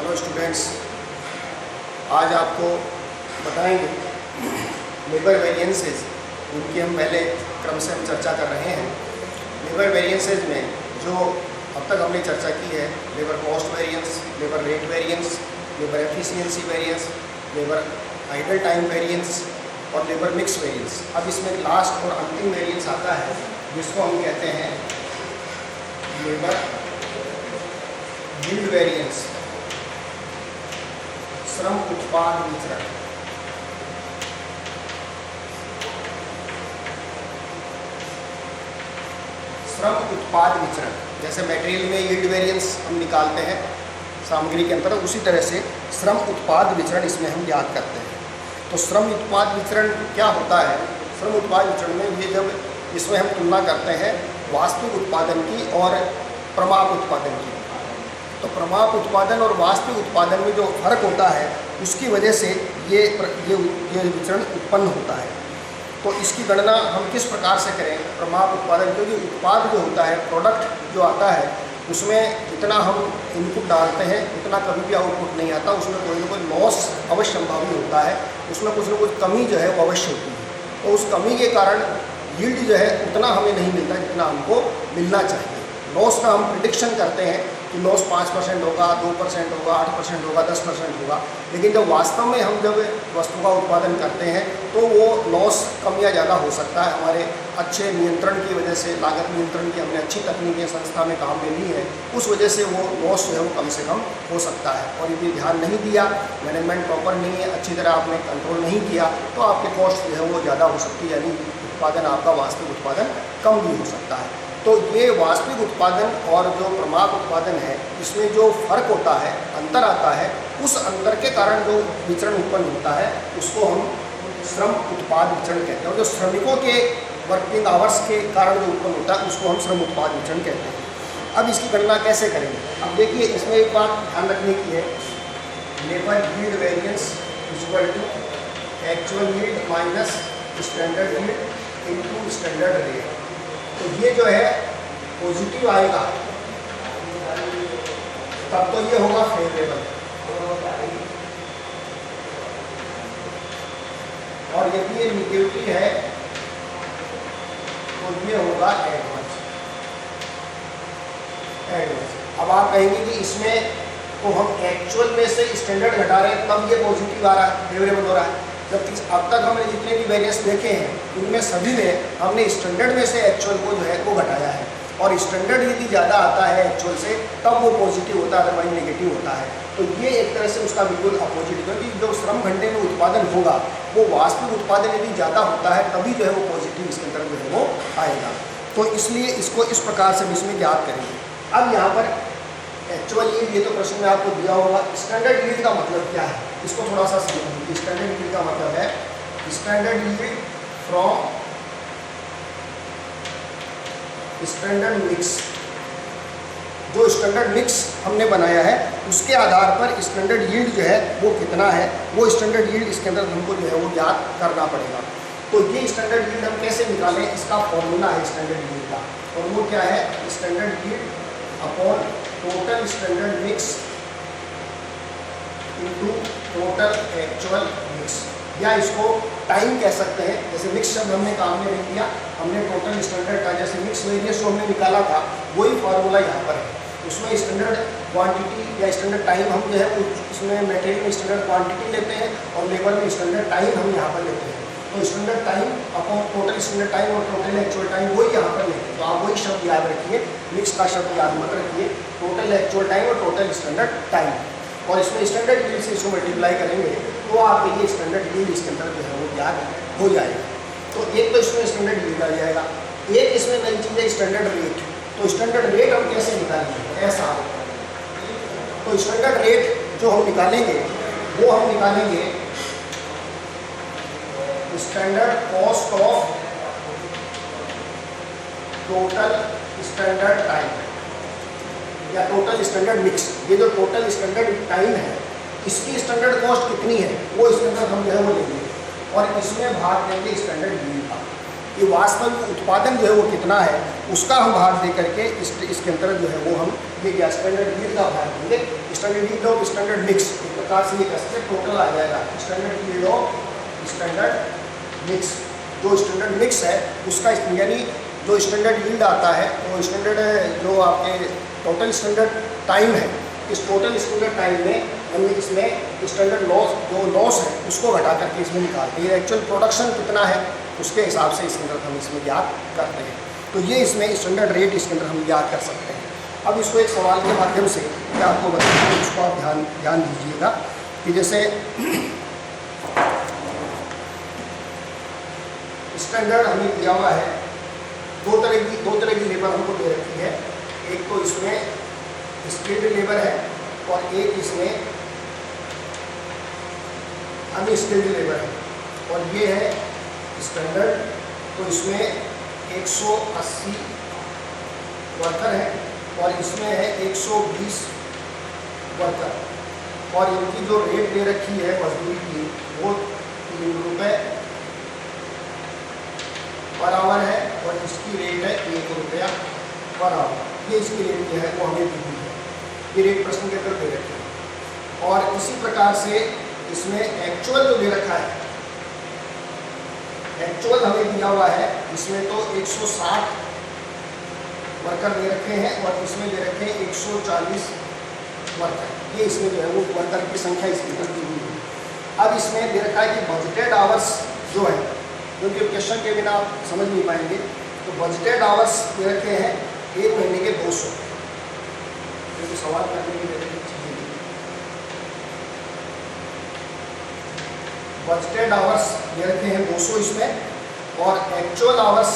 Hello students, आज आपको बताएंगे लेबर वेरिएंसेस, उनकी हम पहले क्रम से हम चर्चा कर रहे हैं। लेबर वेरिएंसेस में जो अब तक हमने चर्चा की है, labour cost variance, labour rate variance, labour efficiency variance, labour idle time variance और लेबर मिक्स वेरिएंस। अब इसमें लास्ट और अंतिम वेरिएंस आता है जिसको हम कहते हैं लेबर यील्ड वेरिएंस, श्रम उत्पाद विचरण। श्रम उत्पाद विचरण, जैसे मटेरियल में यील्ड वेरिएंस हम निकालते हैं सामग्री के अंतर्गत, उसी तरह से श्रम उत्पाद विचरण इसमें हम याद करते हैं। तो श्रम उत्पाद विचरण क्या होता है? श्रम उत्पाद विचरण में ये जब इसमें हम तुलना करते हैं वास्तविक उत्पादन की और प्रमाप उत्पादन की, तो प्रमाप उत्पादन और वास्तविक उत्पादन में जो फर्क होता है उसकी वजह से ये विचरण उत्पन्न होता है। तो इसकी गणना हम किस प्रकार से करें? प्रमाप उत्पादन, क्योंकि उत्पाद जो होता है, प्रोडक्ट जो आता है, उसमें जितना हम इनपुट डालते हैं उतना कभी भी आउटपुट नहीं आता। उसमें कोई ना कोई लॉस अवश्य संभावी होता है, उसमें कुछ ना कुछ कमी जो है वो अवश्य होती है। तो उस कमी के कारण यील्ड जो है उतना हमें नहीं मिलता जितना हमको मिलना चाहिए। लॉस का हम प्रिडिक्शन करते हैं कि लॉस 5% होगा, 2% होगा, 8% होगा, 10% होगा, लेकिन जब वास्तव में हम जब वस्तु का उत्पादन करते हैं तो वो लॉस कम या ज़्यादा हो सकता है। हमारे अच्छे नियंत्रण की वजह से, लागत नियंत्रण की हमने अच्छी तकनीकें संस्था में काम में ली है, उस वजह से वो लॉस जो है वो कम से कम हो सकता है। और यदि ध्यान नहीं दिया, मैनेजमेंट प्रॉपर नहीं है, अच्छी तरह आपने कंट्रोल नहीं किया, तो आपके कॉस्ट जो है वो ज़्यादा हो सकती है, यानी उत्पादन, आपका वास्तविक उत्पादन कम भी हो सकता है। तो ये वास्तविक उत्पादन और जो प्रमाप उत्पादन है, इसमें जो फर्क होता है, अंतर आता है, उस अंतर के कारण जो विचरण उत्पन्न होता है उसको हम श्रम उत्पाद विचरण कहते हैं। और जो श्रमिकों के वर्किंग आवर्स के कारण जो उत्पन्न होता है उसको हम श्रम उत्पाद विचरण कहते हैं। अब इसकी गणना कैसे करेंगे? अब देखिए, इसमें एक बात ध्यान रखने की है, labour yield variance equal to actual yield minus standard yield into standard rate. तो ये जो है पॉजिटिव आएगा तब तो ये होगा फेवरेबल, और यदि ये निगेटिव है तो ये होगा एडवर्स। अब आप कहेंगे कि इसमें तो हम एक्चुअल में से स्टैंडर्ड घटा रहे हैं तब ये पॉजिटिव आ रहा है, फेवरेबल हो रहा है। जब अब तक हमने जितने भी वेरिएंस देखे हैं उनमें सभी में हमने स्टैंडर्ड में से एक्चुअल को जो है वो घटाया है, और स्टैंडर्ड यदि ज़्यादा आता है एक्चुअल से तब वो पॉजिटिव होता है, अदरवाइज नेगेटिव होता है। तो ये एक तरह से उसका बिल्कुल अपोजिट, क्योंकि जो श्रम घंटे में उत्पादन होगा वो वास्तविक उत्पादन यदि ज़्यादा होता है तभी जो है वो पॉजिटिव इसके अंदर जो है वो आएगा। तो इसलिए इसको इस प्रकार से इसमें याद करेंगे। अब यहाँ पर एक्चुअल यील्ड, ये तो प्रश्न में आपको दिया होगा। स्टैंडर्ड यील्ड का मतलब क्या है, इसको थोड़ा सा समझिए। स्टैंडर्ड यील्ड का मतलब है standard yield from standard mix. जो स्टैंडर्ड मिक्स हमने बनाया है उसके आधार पर स्टैंडर्ड यील्ड जो है वो कितना है, वो स्टैंडर्ड यील्ड इसके अंदर हमको जो है वो याद करना पड़ेगा। तो ये स्टैंडर्ड यील्ड हम कैसे निकालें, इसका फॉर्मूला है स्टैंडर्ड यील्ड का। और वो क्या है? Standard yield upon total standard mix into total actual mix, या इसको टाइम कह सकते हैं। जैसे मिक्स शब्द हमने काम में नहीं किया, हमने टोटल स्टैंडर्ड का जैसे मिक्स वेरिएंस जो हमने निकाला था वही फार्मूला यहाँ पर है। उसमें स्टैंडर्ड क्वांटिटी या स्टैंडर्ड टाइम हम जो है उसमें मटेरियल में स्टैंडर्ड क्वांटिटी लेते हैं और लेबर में स्टैंडर्ड टाइम हम यहाँ पर लेते हैं। तो standard time upon total standard time और टोटल एक्चुअल टाइम वही यहाँ पर लेते हैं। तो आप वही शब्द याद रखिए, मिक्स का शब्द याद मत रखिए, टोटल एक्चुअल टाइम और टोटल स्टैंडर्ड टाइम, और इसमें स्टैंडर्ड यील्ड से इसको मल्टीप्लाई करेंगे तो आपके लिए स्टैंडर्ड यील्ड इसके अंदर जो है वो याद हो जाएगा। तो एक तो इसमें स्टैंडर्ड यील्ड आ जाएगा, एक इसमें नई चीज़ है स्टैंडर्ड रेट। तो स्टैंडर्ड रेट हम कैसे निकालेंगे? ऐसा, तो स्टैंडर्ड रेट जो हम निकालेंगे वो हम निकालेंगे standard cost of total standard time या टोटल स्टैंडर्ड मिक्स। ये जो टोटल स्टैंडर्ड टाइम है इसकी स्टैंडर्ड कॉस्ट कितनी है वो इसके अंदर हम जो है वो लेंगे, और इसमें भाग देंगे स्टैंडर्ड यील्ड का। कि वास्तविक उत्पादन जो है वो कितना है, उसका हम भाग दे करके इसके अंदर जो है वो हम ये स्टैंडर्ड यील्ड का भाग देंगे। Standard yield of standard mix, एक प्रकार से ये कह सकते टोटल आ जाएगा। Standard yield of standard mix, जो स्टैंडर्ड मिक्स है उसका, यानी जो स्टैंडर्ड यील्ड आता है वो स्टैंडर्ड जो आपके टोटल स्टैंडर्ड टाइम है, इस टोटल स्टैंडर्ड टाइम में हम इसमें स्टैंडर्ड लॉस, जो लॉस है उसको घटा करके इसमें निकालते हैं। एक्चुअल प्रोडक्शन कितना है उसके हिसाब से इसके अंदर हम इसमें ज्ञात करते हैं। तो ये इसमें स्टैंडर्ड रेट इसके अंदर हम ज्ञात कर सकते हैं। अब इसको एक सवाल के माध्यम से मैं आपको बताता हूँ, उसको आप ध्यान दीजिएगा कि जैसे स्टैंडर्ड हमें दिया हुआ है, दो तरह की लेबर हमको दे रखी है। एक तो इसमें स्किल्ड लेबर है और एक इसमें अनस्किल्ड लेबर है, और ये है स्टैंडर्ड। तो इसमें 180 वर्कर है और इसमें है 120 वर्कर, और इनकी जो रेट दे रखी है मजदूरी की वो 3 रुपये पर आवर है, और इसकी रेट है 1 रुपया पर आवर। ये इसकी रेट जो है वो हमें दी हुई है, ये रेट प्रश्न के अंदर दे रखी है। और इसी प्रकार से इसमें एक्चुअल जो दे रखा है, एक्चुअल हमें दिया हुआ है, इसमें तो 160 वर्कर दे रखे हैं और इसमें दे रखे हैं 140 वर्कर। ये इसमें जो है वो वर्कर की संख्या इसके अंदर दी हुई है। अब इसमें दे रखा है कि बजटेड आवर्स जो है, क्योंकि क्वेश्चन के बिना आप समझ नहीं पाएंगे, तो बजटेड आवर्स दे रखे हैं 1 महीने के 200, क्योंकि सवाल करने की चीज़ें बजटेड आवर्स दे रखे हैं 200 इसमें, और एक्चुअल आवर्स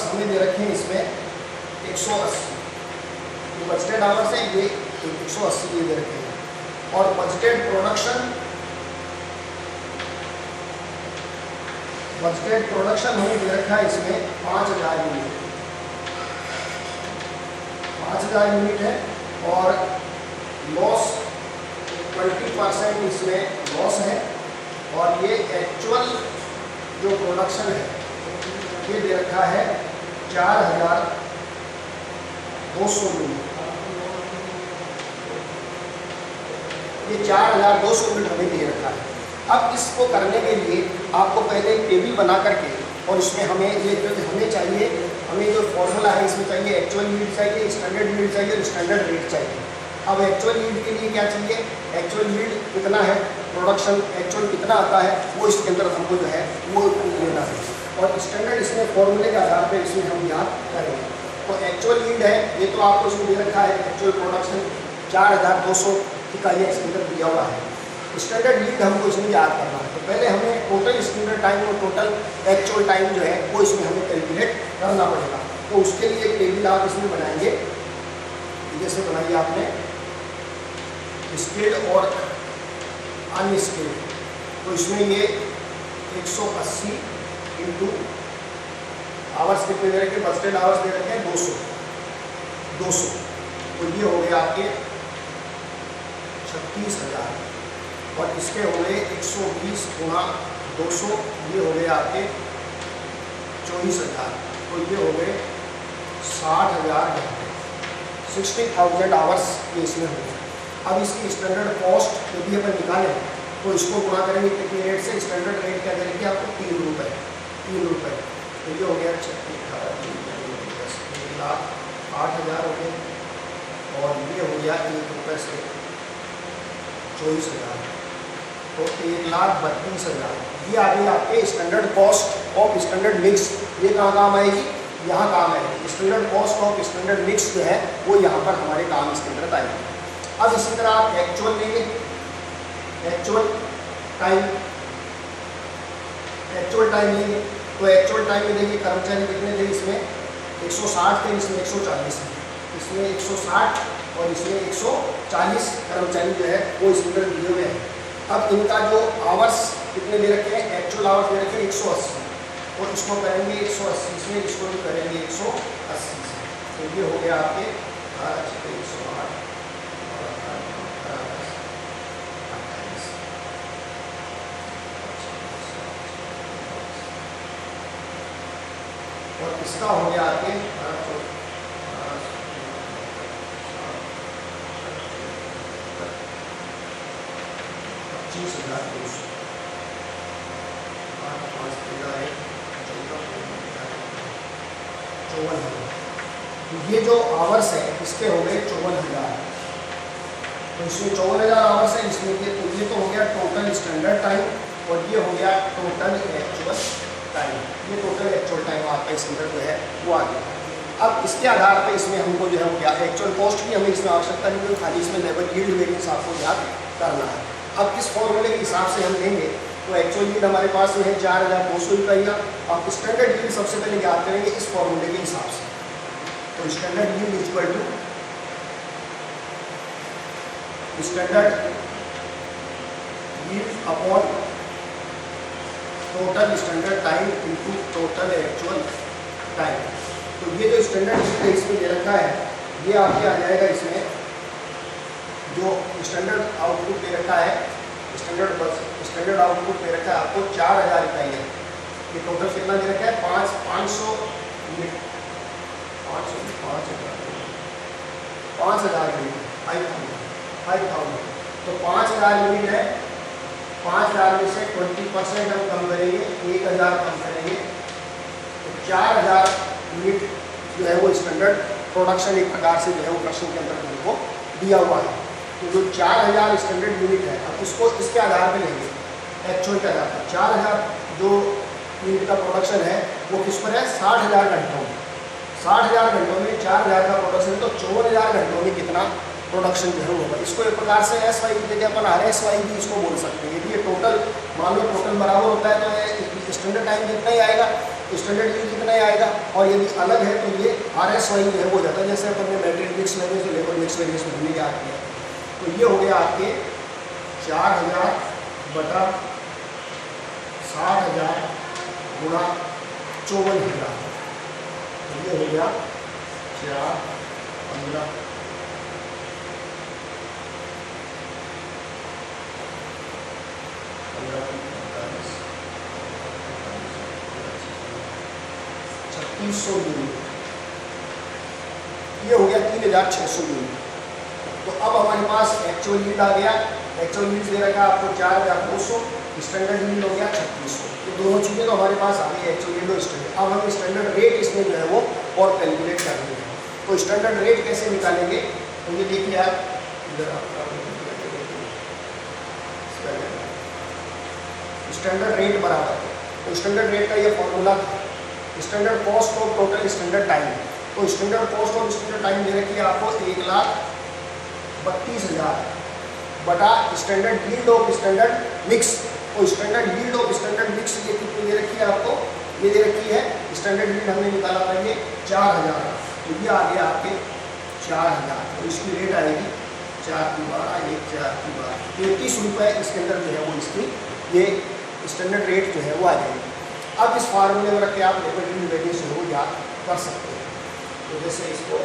हमें दे रखे हैं इसमें 180। जो बजटेड आवर्स हैं ये 180 ये दे रखे हैं, और बजटेड प्रोडक्शन हमें दे रखा है इसमें 5000 यूनिट, 5000 यूनिट है, और लॉस 20% इसमें लॉस है, और ये एक्चुअल जो प्रोडक्शन है ये दे रखा है 4200 यूनिट। ये 4200 यूनिट हमें दे रखा है। अब इसको करने के लिए आपको पहले एक टेबल बना करके, और इसमें हमें ये हमें चाहिए, हमें जो फॉर्मूला है इसमें चाहिए एक्चुअल यील्ड चाहिए, स्टैंडर्ड यील्ड चाहिए और स्टैंडर्ड रेट चाहिए। अब एक्चुअल यील्ड के लिए क्या चाहिए, एक्चुअल यील्ड कितना है, प्रोडक्शन एक्चुअल कितना आता है, वो इसके अंदर हमको जो है वो लेना है, और स्टैंडर्ड इसमें फॉर्मूले के आधार पर इसमें हम याद करेंगे। तो एक्चुअल यील्ड है, ये तो आपको इसमें दे रखा है, एक्चुअल प्रोडक्शन 4200 का ये इसके अंदर दिया हुआ है। स्टैंडर्ड यील्ड हमको इसमें याद करना है, तो पहले हमें टोटल स्टैंडर्ड टाइम और टोटल एक्चुअल टाइम जो है वो इसमें हमें कैलकुलेट करना पड़ेगा। तो उसके लिए एक टेबल आप इसमें बनाएंगे, जैसे बनाइए आपने स्किल्ड और अनस्किल्ड। तो इसमें ये 180 इंटू आवर्स कितने दे रखे, बजटेड आवर्स दे रखे हैं 200, तो ये हो गया आपके 36,000, और इसके हो गए 120 गुणा 200, ये हो गए आपके 24,000, तो ये हो गए 60,000 घंटे, 60,000 आवर्स ये इसमें हो गए। अब इसकी स्टैंडर्ड कॉस्ट यदि अपन निकालें तो इसको गुणा करेंगे कितने रेट से, स्टैंडर्ड रेट क्या करेंगे आपको 3 रुपये, तो ये हो गया 1,08,000 हो गए, और ये हो गया 1 रुपये से 24,000, तो 1,32,000। ये आ गई आपके standard cost of standard mix. ये कहाँ काम आएगी, यहाँ काम आएगी। Standard cost of standard mix जो है वो यहाँ पर हमारे काम इसके अंदर आएगी। अब इसी तरह आप एक्चुअल लेंगे, एक्चुअल टाइम लेंगे, तो एक्चुअल टाइम में देखिए कर्मचारी कितने थे, इसमें 160 थे, इसमें 140 थे, इसमें 160 और इसमें 140 कर्मचारी जो है वो इसके अंदर दिए हुए हैं। अब इनका जो आवर्स कितने दे रखे हैं, एक्चुअल आवर्स दे रखे हैं 180, और इसको करेंगे 180 से, इसको भी करेंगे 180 से, तो ये हो गया आपके 108 और 28। और इसका हो गया आपके 25,200। 54,000। तो ये जो आवर्स है इसके हो गए 54,000। तो इसमें 54,000 आवर्स है, इसमें ये तो हो गया टोटल स्टैंडर्ड टाइम और ये हो गया टोटल एक्चुअल टाइम। ये टोटल एक्चुअल टाइम आपका इसके अंदर जो है वो आ गया। अब इसके आधार पर इसमें हमको जो है वो क्या एक्चुअल कॉस्ट की हमें इसमें आवश्यकता नहीं है, खाली इसमें लेबर यील्ड वेरिएंस आपको याद करना है। अब किस फॉर्मूले के हिसाब से हम लेंगे, तो एक्चुअल यील्ड हमारे पास में है 4,200 रुपया। अब स्टैंडर्ड यील्ड सबसे पहले याद करेंगे इस फॉर्मूले के हिसाब से। तो standard yield equal to standard yield upon total standard time into total actual time. तो ये जो स्टैंडर्ड यील्ड है इसमें दे रखा है, ये आपके आ जाएगा इसमें जो स्टैंडर्ड आउटपुट दे रखा है, स्टैंडर्ड आउटपुट दे रखा है आपको 4,000 इकाइयाँ। ये टोटल कितना दे रखा है 5,000 यूनिट, 5,000 यूनिट 5,000। तो 5,000 यूनिट है, 5,000 में से 20% हम कम करेंगे, 1,000 कम करेंगे, तो 4,000 यूनिट जो है वो स्टैंडर्ड प्रोडक्शन एक प्रकार से जो है वो प्रश्न के अंदर हमको दिया हुआ है। तो जो 4,000 स्टैंडर्ड यूनिट है, अब इसको इसके आधार पर लेंगे एक्चुअल के आधार पर। 4,000 जो यूनिट का प्रोडक्शन है वो किस पर है 60,000 घंटों में। 60,000 घंटों में 4,000 का प्रोडक्शन, तो 54,000 घंटों में कितना प्रोडक्शन जो है होगा। इसको एक प्रकार से SY की जगह अपन RSY भी इसको बोल सकते हैं। यदि ये टोटल मान लो टोटल बराबर होता है तो स्टैंडर्ड टाइम कितना ही आएगा, स्टैंडर्ड यील्ड कितना ही आएगा, और यदि अलग है तो ये RSY जो है हो जाता है। जैसे अपन ने मैट्रिक मिक्स वेरिएंस और लेबर मिक्स वेरिएंस में हमने याद किया। तो ये हो गया आपके 4,000 बटा 60,000 गुणा 54,000। तो ये हो गया 4, 15, 3600 यूनिट। ये हो गया 3,600 यूनिट। तो अब हमारे पास एक्चुअल यील्ड आ गया। एक्चुअल यील्ड दे रखा है आपको 4,200, स्टैंडर्ड यील्ड हो गया 3600। ये दोनों चीज़ें तो हमारे पास आ गई, एक्चुअल यील्ड और स्टैंडर्ड। अब हम स्टैंडर्ड रेट इसमें जो है वो और कैलकुलेट करेंगे। तो स्टैंडर्ड रेट कैसे निकालेंगे, तो ये देखिए आप इधर स्टैंडर्ड रेट बराबर है। तो स्टैंडर्ड रेट का ये formula standard cost of total standard time. तो standard cost of standard time दे रखी है आपको 1,32,000 बटा standard yield of standard mix. तो standard yield of standard mix ये कितनी दे रखी है आपको, ये दे रखी है स्टैंडर्ड यील्ड हमने निकाला था ये 4,000। तो ये आ गया आपके 4,000। तो इसकी रेट आएगी 4 की 12 1 4 की 12 33 रुपये इसके अंदर जो है वो इसकी ये स्टैंडर्ड रेट जो है वो आ जाएगी। अब इस फार्मूले में रख के आप लेबर यील्ड वेरिएंस जो है वो याद कर सकते हैं। तो जैसे इसको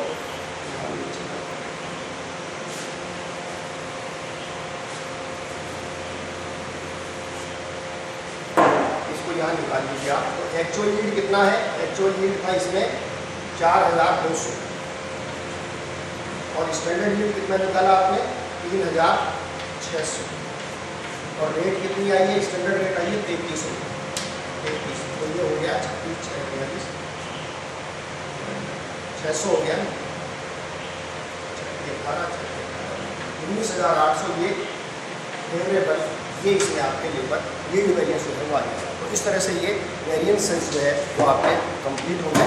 यहाँ निकाल लीजिए आप। तो एक्चुअल यील्ड कितना है, एक्चुअल यील्ड था इसमें 4,200 और स्टैंडर्ड यील्ड कितना निकाला आपने 3,600 और रेट कितनी आई है, स्टैंडर्ड रेट आई है 33 रुपये। तो ये हो गया 36 600 हो गया 19,800। ये वेरिएबल ये इसमें आपके लेबर यील्ड वेरिएंस जो है वो आ जाएगा। तो इस तरह से ये वेरिएंस जो है वो आपके कंप्लीट हो गए।